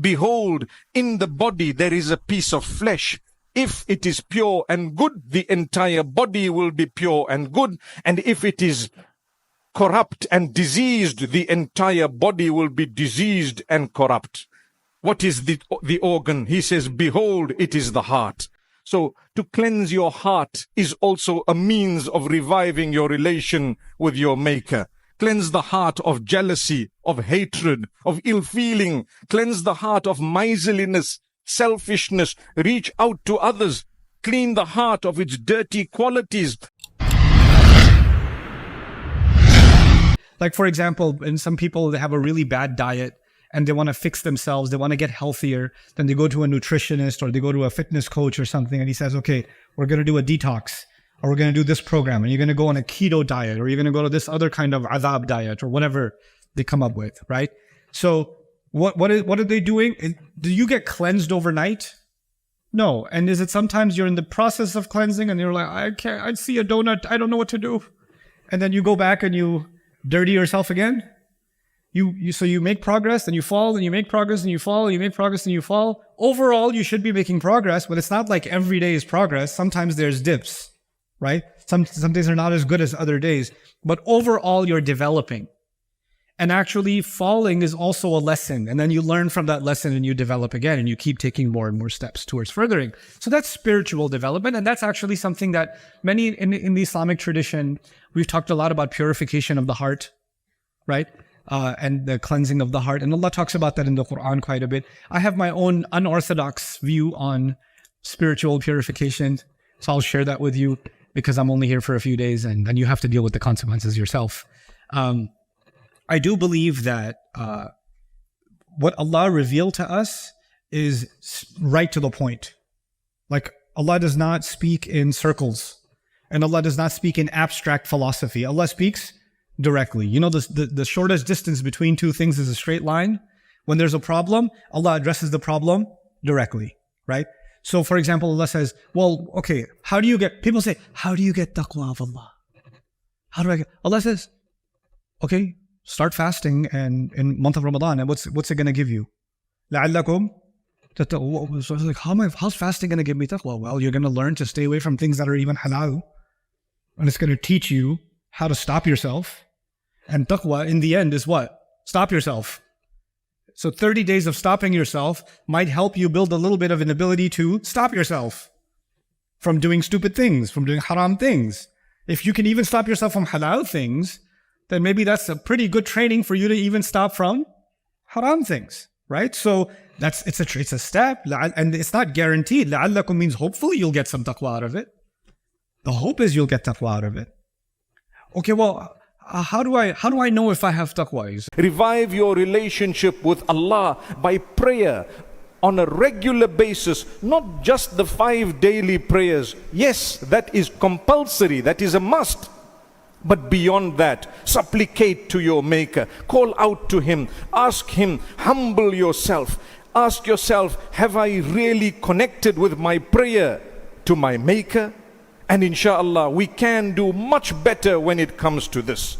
Behold, in the body there is a piece of flesh. If it is pure and good, the entire body will be pure and good. And if it is corrupt and diseased, the entire body will be diseased and corrupt. What is the organ? He says, behold, it is the heart. So to cleanse your heart is also a means of reviving your relation with your Maker. Cleanse the heart of jealousy, of hatred, of ill feeling. Cleanse the heart of miserliness, selfishness. Reach out to others. Clean the heart of its dirty qualities. Like, for example, in some people, they have a really bad diet and they want to fix themselves. They want to get healthier. Then they go to a nutritionist or they go to a fitness coach or something. And he says, okay, we're going to do a detox, or we're going to do this program, and you're going to go on a keto diet, or you're going to go to this other kind of azab diet, or whatever they come up with, right? So what are they doing? Do you get cleansed overnight? No. And is it sometimes you're in the process of cleansing and you're like, I see a donut, I don't know what to do. And then you go back and you dirty yourself again? So you make progress, then you fall, and you make progress, and you fall, and you make progress, and you fall. Overall, you should be making progress, but it's not like every day is progress. Sometimes there's dips, right? Some days are not as good as other days, but overall you're developing. And actually falling is also a lesson. And then you learn from that lesson and you develop again, and you keep taking more and more steps towards furthering. So that's spiritual development. And that's actually something that many in the Islamic tradition, we've talked a lot about purification of the heart, right? And the cleansing of the heart. And Allah talks about that in the Quran quite a bit. I have my own unorthodox view on spiritual purification. So I'll share that with you because I'm only here for a few days and then you have to deal with the consequences yourself. I do believe that what Allah revealed to us is right to the point. Like, Allah does not speak in circles, and Allah does not speak in abstract philosophy. Allah speaks directly. You know, the shortest distance between two things is a straight line. When there's a problem, Allah addresses the problem directly, right? So, for example, Allah says, well, okay, people say, how do you get taqwa of Allah? How do I get? Allah says, okay, start fasting and in month of Ramadan, and what's it going to give you? لَعَلَّكُمْ تَتَّقُونَ. So I was like, how's fasting going to give me taqwa? Well, you're going to learn to stay away from things that are even halal, and it's going to teach you how to stop yourself. And taqwa in the end is what? Stop yourself. So 30 days of stopping yourself might help you build a little bit of an ability to stop yourself from doing stupid things, from doing haram things. If you can even stop yourself from halal things, then maybe that's a pretty good training for you to even stop from haram things, right? So it's a step, and it's not guaranteed. لَعَلَّكُمْ means hopefully you'll get some taqwa out of it. The hope is you'll get taqwa out of it. Okay, well, how do I know if I have taqwa? Revive your relationship with Allah by prayer on a regular basis, not just the 5 daily prayers. Yes, that is compulsory, that is a must. But beyond that, supplicate to your Maker, call out to Him, ask Him, humble yourself. Ask yourself, have I really connected with my prayer to my Maker? And inshallah, we can do much better when it comes to this.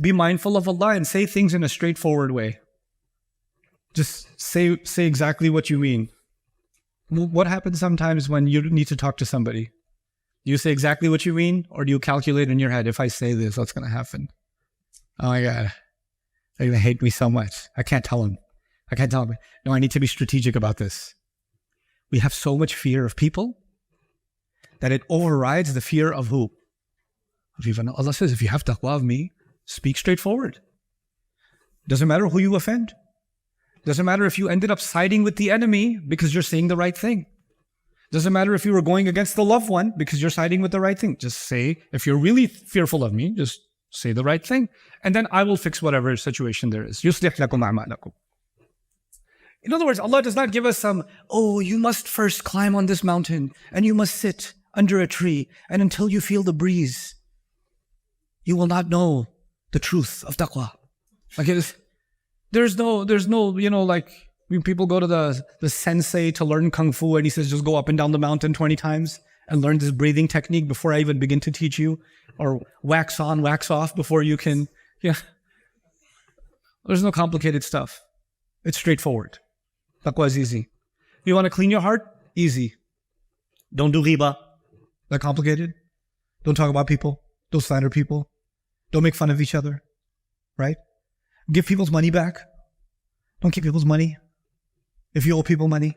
Be mindful of Allah and say things in a straightforward way. Just say exactly what you mean. What happens sometimes when you need to talk to somebody? Do you say exactly what you mean, or do you calculate in your head, if I say this, what's going to happen? Oh my God, they're going to hate me so much. I can't tell them. No, I need to be strategic about this. We have so much fear of people that it overrides the fear of who? Allah says, if you have taqwa of me, speak straightforward. Doesn't matter who you offend. Doesn't matter if you ended up siding with the enemy because you're saying the right thing. Doesn't matter if you were going against the loved one because you're siding with the right thing. Just say, if you're really fearful of me, just say the right thing. And then I will fix whatever situation there is. يُصْلِحْ لَكُمْ أَعْمَالَكُمْ. In other words, Allah does not give us some, oh, you must first climb on this mountain and you must sit under a tree, and until you feel the breeze, you will not know the truth of taqwa. Like there's no, like when people go to the sensei to learn Kung Fu and he says, just go up and down the mountain 20 times and learn this breathing technique before I even begin to teach you, or wax on, wax off before you can, There's no complicated stuff. It's straightforward. Taqwa is easy. You want to clean your heart? Easy. Don't do ghibah. That complicated? Don't talk about people. Don't slander people. Don't make fun of each other. Right? Give people's money back. Don't keep people's money. If you owe people money.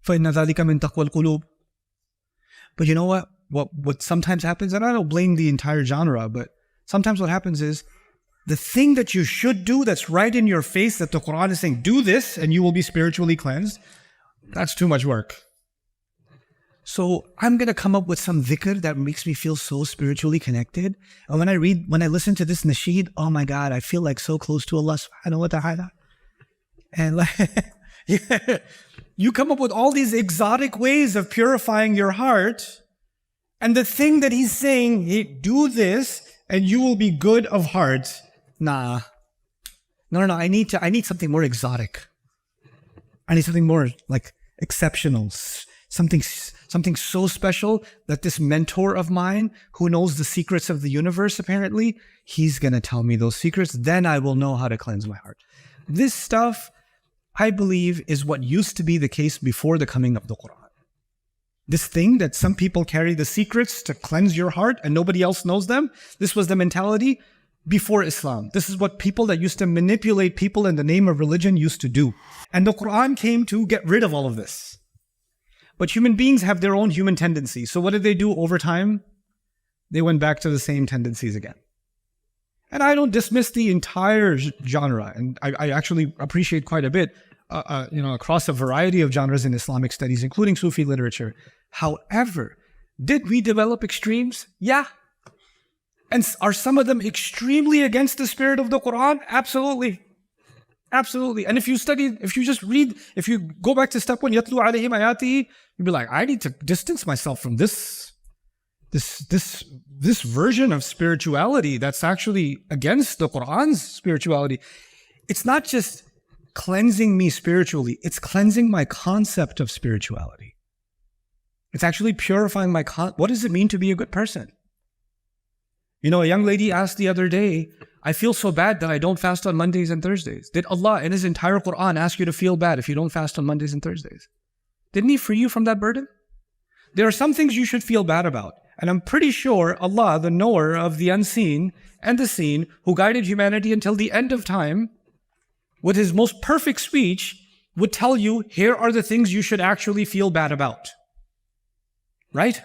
فَإِنَّ ذَلِكَ مِن تَقْوَى الْقُلُوبِ. But you know what? What sometimes happens, and I don't blame the entire genre, but sometimes what happens is the thing that you should do that's right in your face, that the Quran is saying, do this and you will be spiritually cleansed, that's too much work. So I'm going to come up with some dhikr that makes me feel so spiritually connected. And when I listen to this nasheed, oh my God, I feel like so close to Allah subhanahu wa ta'ala. And like, you come up with all these exotic ways of purifying your heart. And the thing that he's saying, hey, do this and you will be good of heart. Nah. No. I need something more exotic. I need something more like exceptional. Something so special that this mentor of mine, who knows the secrets of the universe apparently, he's going to tell me those secrets. Then I will know how to cleanse my heart. This stuff, I believe, is what used to be the case before the coming of the Quran. This thing that some people carry the secrets to cleanse your heart and nobody else knows them, this was the mentality before Islam. This is what people that used to manipulate people in the name of religion used to do. And the Quran came to get rid of all of this. But human beings have their own human tendencies. So what did they do over time? They went back to the same tendencies again. And I don't dismiss the entire genre. And I actually appreciate quite a bit, across a variety of genres in Islamic studies, including Sufi literature. However, did we develop extremes? Yeah. And are some of them extremely against the spirit of the Quran? Absolutely. Absolutely. And if you go back to step 1, yatlu alayhim ayatihi, you'd be like, I need to distance myself from this version of spirituality that's actually against the Quran's spirituality. It's not just cleansing me spiritually, it's cleansing my concept of spirituality. It's actually purifying what does it mean to be a good person? You know, a young lady asked the other day, I feel so bad that I don't fast on Mondays and Thursdays. Did Allah in His entire Quran ask you to feel bad if you don't fast on Mondays and Thursdays? Didn't He free you from that burden? There are some things you should feel bad about. And I'm pretty sure Allah, the knower of the unseen and the seen, who guided humanity until the end of time, with His most perfect speech, would tell you, here are the things you should actually feel bad about. Right?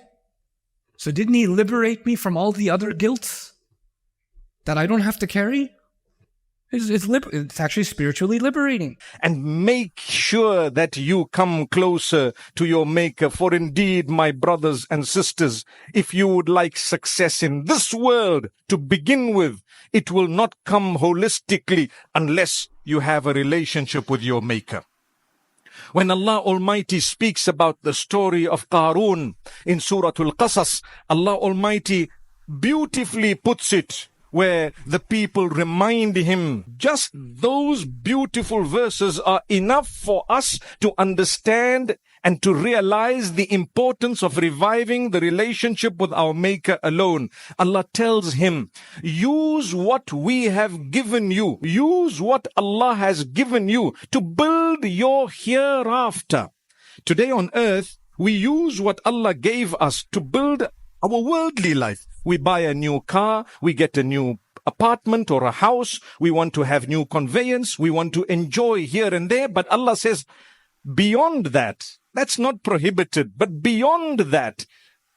So didn't He liberate me from all the other guilts that I don't have to carry? It's actually spiritually liberating. And make sure that you come closer to your Maker. For indeed, my brothers and sisters, if you would like success in this world to begin with, it will not come holistically unless you have a relationship with your Maker. When Allah Almighty speaks about the story of Qarun in Surah Al-Qasas, Allah Almighty beautifully puts it where the people remind him. Just those beautiful verses are enough for us to understand and to realize the importance of reviving the relationship with our Maker alone. Allah tells him, use what we have given you. Use what Allah has given you to build your hereafter. Today on earth, we use what Allah gave us to build our worldly life. We buy a new car, we get a new apartment or a house, we want to have new conveyance, we want to enjoy here and there, but Allah says, beyond that, that's not prohibited, but beyond that,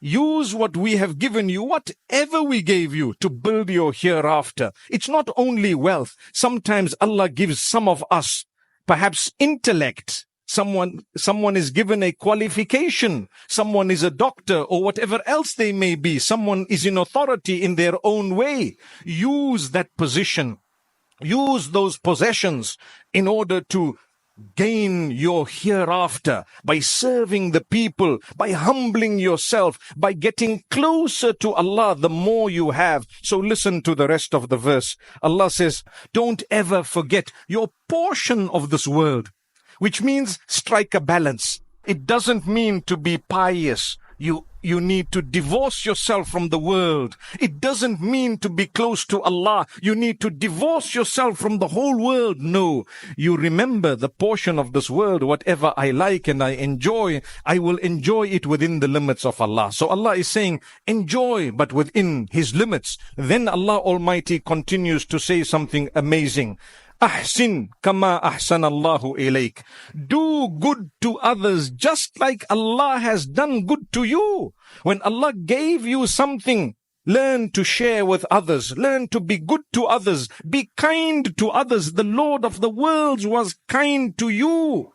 use what we have given you, whatever we gave you, to build your hereafter. It's not only wealth. Sometimes Allah gives some of us, perhaps intellect. Someone is given a qualification. Someone is a doctor or whatever else they may be. Someone is in authority in their own way. Use that position. Use those possessions in order to gain your hereafter by serving the people, by humbling yourself, by getting closer to Allah the more you have. So listen to the rest of the verse. Allah says, don't ever forget your portion of this world. Which means strike a balance. It doesn't mean to be pious, You need to divorce yourself from the world. It doesn't mean to be close to Allah. You need to divorce yourself from the whole world. No, you remember the portion of this world, whatever I like and I enjoy, I will enjoy it within the limits of Allah. So Allah is saying, enjoy, but within His limits. Then Allah Almighty continues to say something amazing. Ahsin kama ahsanallahu ilayk. Do good to others just like Allah has done good to you. When Allah gave you something, learn to share with others. Learn to be good to others. Be kind to others. The Lord of the worlds was kind to you.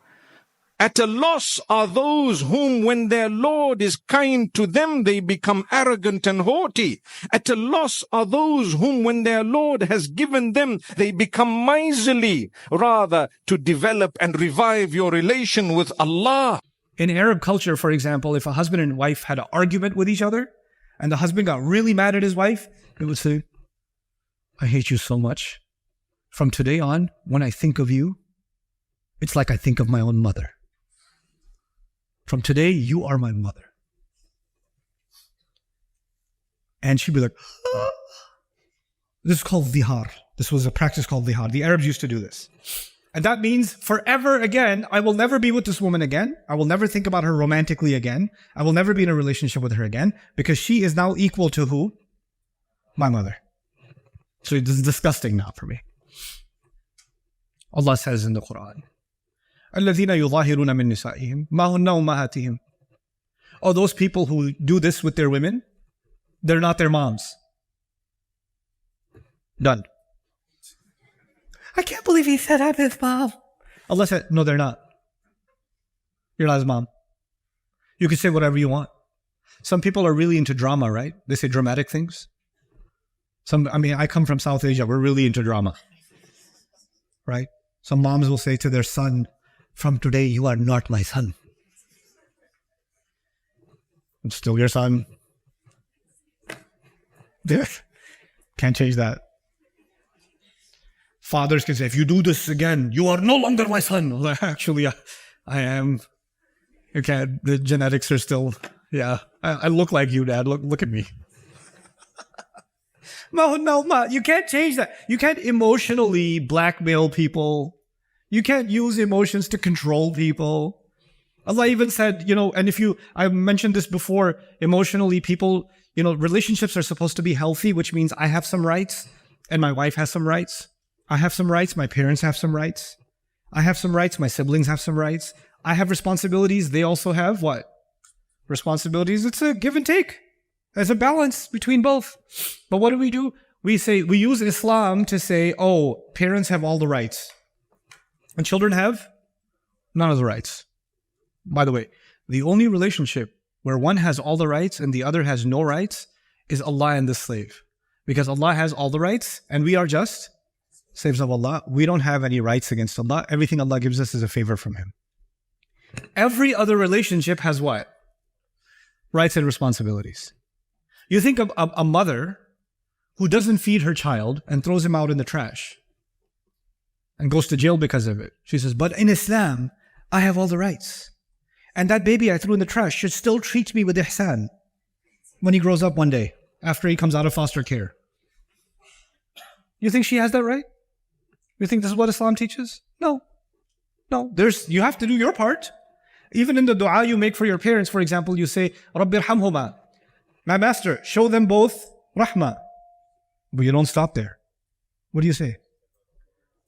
At a loss are those whom when their Lord is kind to them, they become arrogant and haughty. At a loss are those whom when their Lord has given them, they become miserly. Rather, to develop and revive your relation with Allah. In Arab culture, for example, if a husband and wife had an argument with each other, and the husband got really mad at his wife, he would say, I hate you so much. From today on, when I think of you, it's like I think of my own mother. From today, you are my mother. And she'd be like, ah. This is called dhihar. This was a practice called dhihar. The Arabs used to do this. And that means forever again, I will never be with this woman again. I will never think about her romantically again. I will never be in a relationship with her again, because she is now equal to who? My mother. So this is disgusting now for me. Allah says in the Quran, الَّذِينَ يُظَاهِرُونَ مِن نِسَائِهِمْ مَا هُنَّ أُمَّهَاتِهِمْ. Oh, those people who do this with their women, they're not their moms. Done. I can't believe he said I'm his mom. Allah said, no, they're not. You're not his mom. You can say whatever you want. Some people are really into drama, right? They say dramatic things. I come from South Asia. We're really into drama. Right? Some moms will say to their son, from today, you are not my son. I'm still your son. There. Can't change that. Fathers can say, if you do this again, you are no longer my son. Actually, I am. You can't. The genetics are still, yeah. I look like you, Dad. Look at me. No, you can't change that. You can't emotionally blackmail people. You can't use emotions to control people. Allah even said, and I mentioned this before, emotionally people, relationships are supposed to be healthy, which means I have some rights and my wife has some rights. I have some rights, my parents have some rights. I have some rights, my siblings have some rights. I have responsibilities, they also have what? Responsibilities. It's a give and take. There's a balance between both. But what do? We use Islam to say, oh, parents have all the rights. And children have none of the rights. By the way, the only relationship where one has all the rights and the other has no rights is Allah and the slave. Because Allah has all the rights and we are just slaves of Allah. We don't have any rights against Allah. Everything Allah gives us is a favor from Him. Every other relationship has what? Rights and responsibilities. You think of a mother who doesn't feed her child and throws him out in the trash and goes to jail because of it. She says, but in Islam, I have all the rights. And that baby I threw in the trash should still treat me with ihsan when he grows up one day, after he comes out of foster care. You think she has that right? You think this is what Islam teaches? No. You have to do your part. Even in the dua you make for your parents, for example, you say, Rabbi irhamhuma. My master, show them both rahmah. But you don't stop there. What do you say?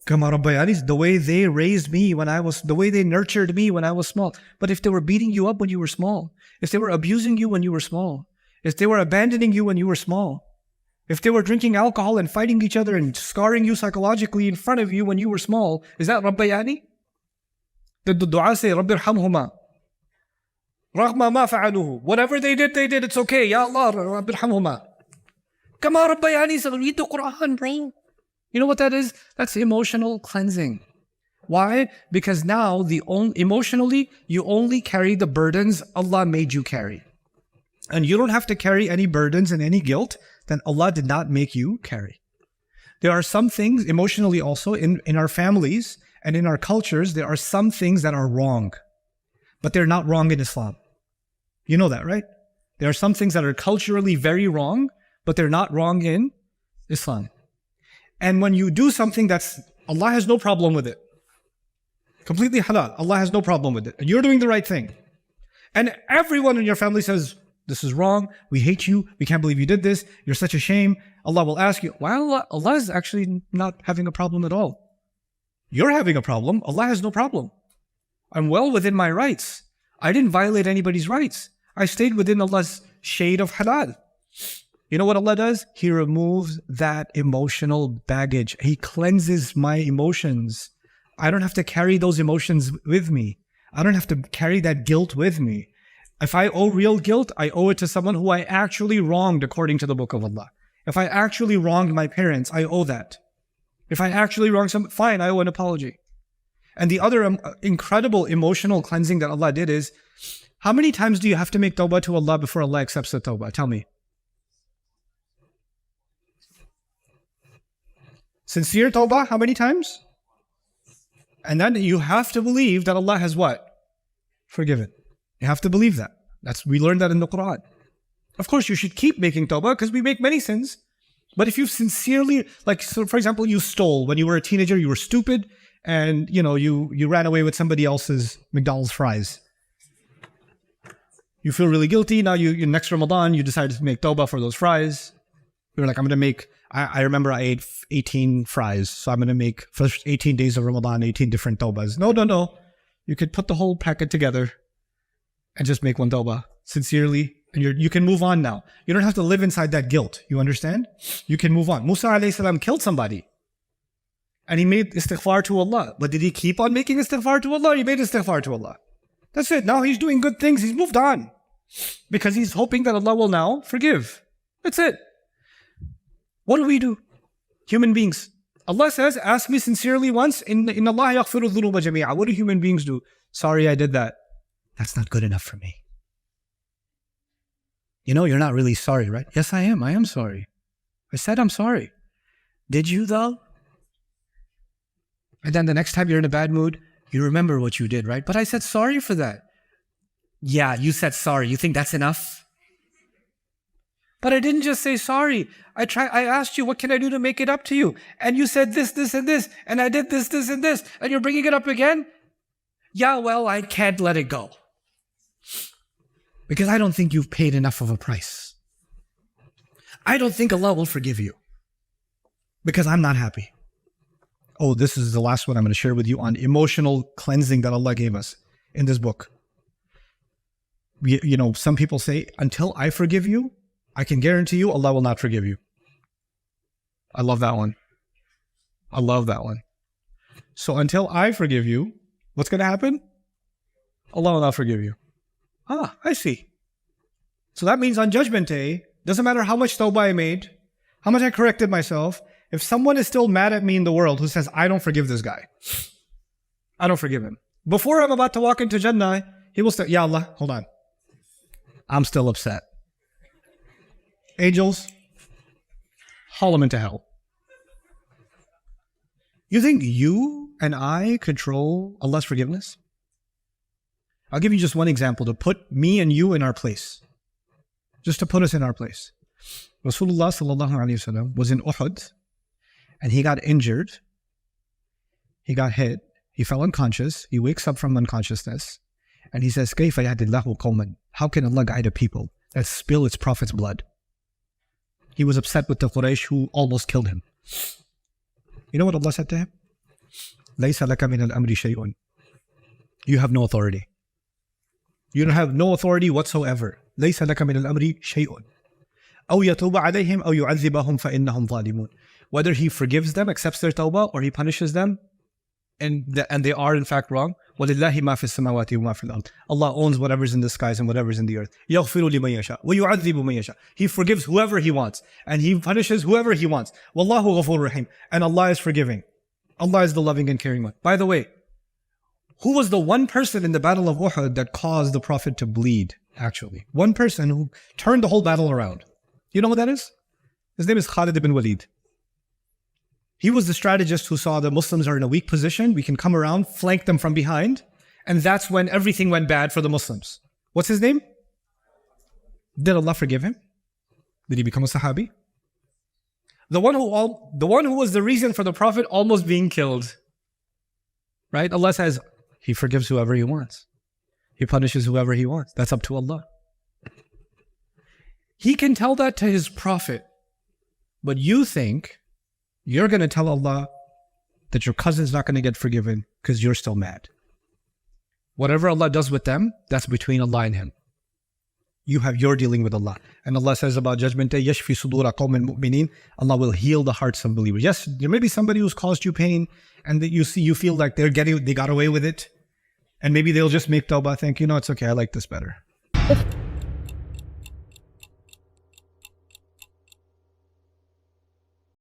Kama rabbayani, the way they raised me the way they nurtured me when I was small. But if they were beating you up when you were small, if they were abusing you when you were small, if they were abandoning you when you were small, if they were drinking alcohol and fighting each other and scarring you psychologically in front of you when you were small, is that rabbayani? Did the dua say, Rabbi irhamhuma? Rahma ma fa'aluhu. Whatever they did, it's okay. Ya Allah, Rabbi irhamhuma. Kama rabbayani, so read the Quran, bro. You know what that is? That's emotional cleansing. Why? Because now emotionally, you only carry the burdens Allah made you carry. And you don't have to carry any burdens and any guilt that Allah did not make you carry. There are some things emotionally also in our families and in our cultures, there are some things that are wrong. But they're not wrong in Islam. You know that, right? There are some things that are culturally very wrong, but they're not wrong in Islam. And when you do something Allah has no problem with it, completely halal, Allah has no problem with it, and you're doing the right thing, and everyone in your family says, this is wrong, we hate you, we can't believe you did this, you're such a shame, Allah will ask you, why Allah is actually not having a problem at all. You're having a problem, Allah has no problem. I'm well within my rights. I didn't violate anybody's rights. I stayed within Allah's shade of halal. You know what Allah does? He removes that emotional baggage. He cleanses my emotions. I don't have to carry those emotions with me. I don't have to carry that guilt with me. If I owe real guilt, I owe it to someone who I actually wronged according to the book of Allah. If I actually wronged my parents, I owe that. If I actually wronged someone, fine, I owe an apology. And the other incredible emotional cleansing that Allah did is, how many times do you have to make tawbah to Allah before Allah accepts the tawbah? Tell me. Sincere tawbah, how many times? And then you have to believe that Allah has what? Forgiven. You have to believe that. We learned that in the Quran. Of course, you should keep making tawbah because we make many sins. But if you sincerely, so for example, you stole when you were a teenager, you were stupid, and you ran away with somebody else's McDonald's fries. You feel really guilty. Now next Ramadan, you decided to make tawbah for those fries. You're like, I'm going to make, I remember I ate 18 fries. So I'm going to make first 18 days of Ramadan, 18 different tawbahs. No. You could put the whole packet together and just make one tawbah sincerely. And you can move on now. You don't have to live inside that guilt. You understand? You can move on. Musa alayhi salam killed somebody. And he made istighfar to Allah. But did he keep on making istighfar to Allah? He made istighfar to Allah. That's it. Now he's doing good things. He's moved on. Because he's hoping that Allah will now forgive. That's it. What do? Human beings. Allah says, ask me sincerely once. In Allah yaghfiru dhunuba jami'a. What do human beings do? Sorry, I did that. That's not good enough for me. You're not really sorry, right? Yes, I am. I am sorry. I said I'm sorry. Did you though? And then the next time you're in a bad mood, you remember what you did, right? But I said sorry for that. Yeah, you said sorry. You think that's enough? But I didn't just say sorry. I asked you, what can I do to make it up to you? And you said this, this, and this. And I did this, this, and this. And you're bringing it up again? Yeah, well, I can't let it go. Because I don't think you've paid enough of a price. I don't think Allah will forgive you. Because I'm not happy. Oh, this is the last one I'm going to share with you on emotional cleansing that Allah gave us in this book. Some people say, until I forgive you, I can guarantee you Allah will not forgive you. I love that one. I love that one. So until I forgive you, what's going to happen? Allah will not forgive you. Ah, I see. So that means on Judgment Day, doesn't matter how much tawbah I made, how much I corrected myself, if someone is still mad at me in the world who says, I don't forgive this guy, I don't forgive him. Before I'm about to walk into Jannah, he will say, Ya Allah, hold on. I'm still upset. Angels, haul him into hell. You think you and I control Allah's forgiveness? I'll give you just one example to put me and you in our place. Just to put us in our place. Rasulullah sallallahu alaihi wasallam was in Uhud and he got injured. He got hit. He fell unconscious. He wakes up from unconsciousness and he says, كَيْفَ يَهْدِ اللَّهُ قَوْمًا? How can Allah guide a people that spill its prophet's blood? He was upset with the Quraysh who almost killed him. You know what Allah said to him? لَيْسَ لَكَ مِنَ الْأَمْرِ شَيْءٌ. You have no authority. You don't have no authority whatsoever. لَيْسَ لَكَ مِنَ الْأَمْرِ شَيْءٌ أَوْ يَتُوبَ عَلَيْهِمْ أَوْ يُعَذِّبَهُمْ فَإِنَّهُمْ ظَالِمُونَ. Whether He forgives them, accepts their tawbah, or He punishes them, and they are in fact wrong. وَلِلَّهِ مَا فِي السَّمَاوَاتِ وَمَا فِي الْأَرْضِ. Allah owns whatever's in the skies and whatever's in the earth. يَغْفِرُ لِمَنْ يَشَاءُ وَيُعَذِّبُ مَنْ يَشَاءُ. He forgives whoever He wants, and He punishes whoever He wants. وَاللَّهُ غَفُورٌ رَحِيمٌ. And Allah is forgiving. Allah is the loving and caring one. By the way, who was the one person in the battle of Uhud that caused the Prophet to bleed, actually? One person who turned the whole battle around. You know who that is? His name is Khalid ibn Walid. He was the strategist who saw the Muslims are in a weak position. We can come around, flank them from behind. And that's when everything went bad for the Muslims. What's his name? Did Allah forgive him? Did he become a Sahabi? The one who was the reason for the Prophet almost being killed. Right? Allah says, He forgives whoever He wants. He punishes whoever He wants. That's up to Allah. He can tell that to His Prophet. But you think you're going to tell Allah that your cousin's not going to get forgiven because you're still mad. Whatever Allah does with them, that's between Allah and him. You're dealing with Allah. And Allah says about Judgment Day, يَشْفِي صُدُورَ قَوْمٍ مُؤْمِنِينَ, Allah will heal the hearts of believers. Yes, there may be somebody who's caused you pain and that you feel like they got away with it. And maybe they'll just make tawbah, think, it's okay, I like this better.